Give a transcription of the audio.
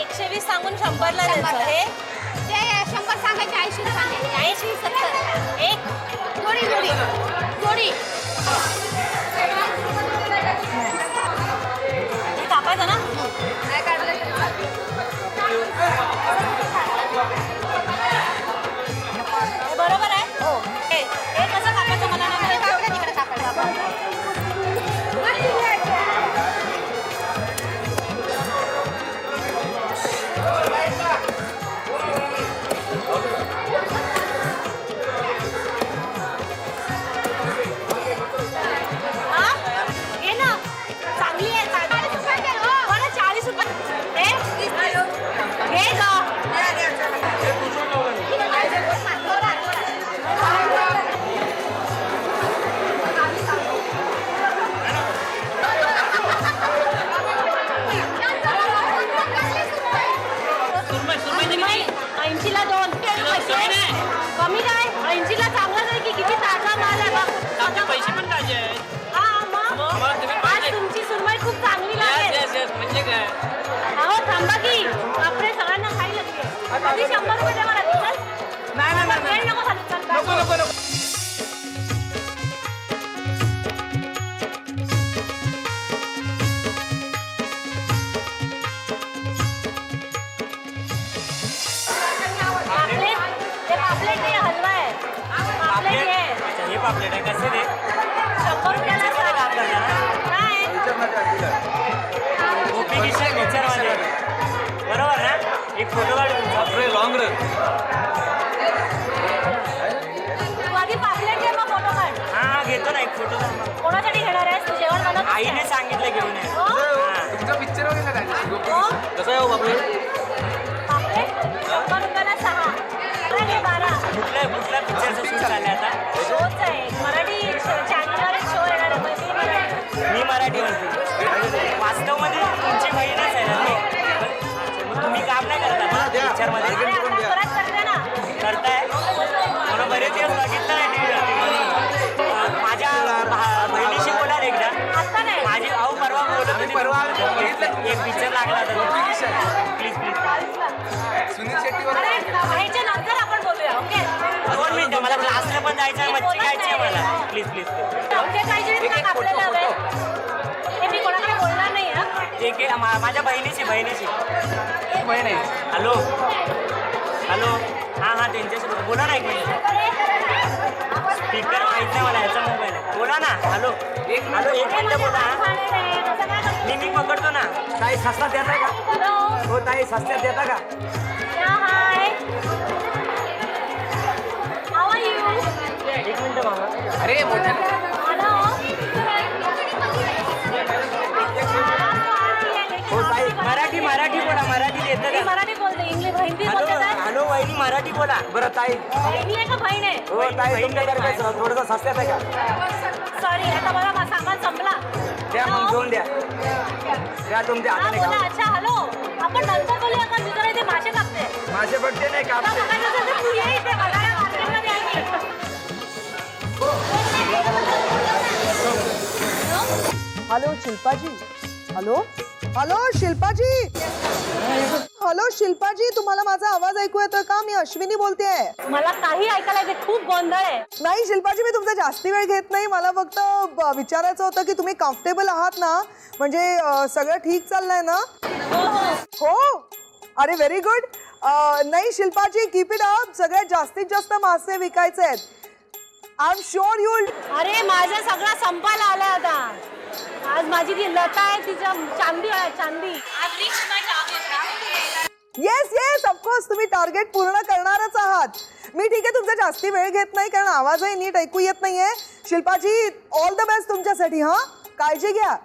120 सांगून 100 ला द्यायचं. हे ते 100 सांगायचे 80 सांगायचे. 80 70 एक जोडी जोडी जोडी. हे कापायचं ना. नाही काढलं तरी चालेल. हे बरोबर आहे. हो हे कसं कापायचं मला नाही माहिती. कापलं तिकडे कापायचं. हा घे ना. चांगली आहे. 40 रुपये दे. हो मला 40 रुपये घे ग. सुरमई 80 ला 2. कमी काय 80 ला चांगलं नाही की किती ताजा माल आहे बघ. पैसे पण ताजे आहेत. हा मग आज तुमची सुरमई खूप चांगली लागेल. म्हणजे काय अहो थांबा की बापरे सगळ्यांना खाई लागली. आधी 100 रुपये द्या मला. चल नाही वेळ नको खाली. चल बाय. नको पापलेट ते पापलेट नाही हलवा आहे. पापलेट आहे. अच्छा हे पापलेट आहे कसे ते 100 रुपयाला काम करणार काय गोपी किशन पिक्चरमध्ये बरोबर ना. एक फोटो काढ तुमचा लॉंग रन. तू आधी पापलेट घे मग फोटो काढ. हा घेतो ना एक फोटो. कोणासाठी घेणार आहेस तू जेवण बनवत आईने सांगितलं घेऊन ये. हो? तुमचा पिक्चर वगैरे काय हो? कसं आहे हो बापरे. पापलेट 100 रुपयाला 6. हे 12. कुठल्या पिक्चरचं शूट चाललंय आता. शोच आहे मराठी चॅनलवर एक शो येणार आहे पण मी मराठी म्हणते. वास्तवमध्ये तुमची बहीणच आहे ना ते. मग तुम्ही काम नाही करता ना पिक्चरमध्ये. अरे आता परत करते ना. करताय म्हणून बरेच दिवस बघितलं नाही टीव्हीवरती. माझ्या बहिणीशी बोलाल एकदा. आता नाही. माझी परवा बोलत होती. परवा बघितलं. एक पिक्चर लागला प्लीज प्लीज. सुनील शेट्टीवर अरे ह्याच्या नंतर आपण बोलूया. ओके 2 मिनिटं मला क्लासला पण जायचं आहे. मच्छी खायची आहे मला. Please please. ओके पाहिजे ना आपल्याला हवंय. हे मी कोणाकडे बोलणार नाही हा. एक माझ्या बहिणीची बहीण आहे. हॅलो हॅलो हां त्यांच्याशी बोला ना एक मिनिट. स्पीकर माहीत नाही मला ह्याचा मोबाईल आहे. बोला ना. हॅलो एक मिनिट बोला. मी पकडतो ना. ताई सस्त्यात देता का. हॅलो हो ताई सस्त्यात देता का. हाय हाऊ आर यू. एक मिनिट मामा. अरे मोठ्या हॅलो हो ताई मराठी बोला. मराठी देतं मी का. मराठी बोलते. इंग्लिश हिंदी हॅलो बोलते काय. हॅलो वहिनी मराठी बोला. बरं ताई बहिणी आहे का बहीण आहे. हो ताई तुमच्याकडे थोडंसं सस्त्यात आहे का. सॉरी आता मला सामान संपला. द्या मग घेऊन द्या तुमच्या हा हाताने बोला. खाऊ. अच्छा हॅलो आपण नंतर बोलूया का. मी जरा इथे मासे कापते. माझे पडते नाही का. आता बघायचं असेल तर तू ये इथे बघायला मार्केटमध्ये आहे मी. Hello Shilpaji. Hello hello Shilpaji. Hello Shilpaji तुम्हाला माझा आवाज ऐकू येतोय का. मी अश्विनी बोलतेय. मला काही ऐकायला येते. खूप गोंधळ आहे. नाही शिल्पाजी मी तुमचा जास्ती वेळ घेत नाही. मला फक्त विचारायचं होतं की तुम्ही कम्फर्टेबल आहात ना. म्हणजे सगळं ठीक चाललंय ना. हो अरे व्हेरी गुड. नाही शिल्पाजी कीप इट अप. सगळ्यात जास्तीत जास्त मासे विकायचे आहेत. I am sure you. अरे माझं सगळं संपायला आलंय आता. आज माझी ती लता आहे तिच्या चांदी आहे चांदी. येस येस ऑफकोर्स तुम्ही टार्गेट पूर्ण करणारच आहात. मी ठीक आहे तुमचा जास्ती वेळ घेत नाही कारण आवाजही नीट ऐकू येत नाहीये. शिल्पाजी ऑल द बेस्ट तुमच्यासाठी. हा काळजी घ्या.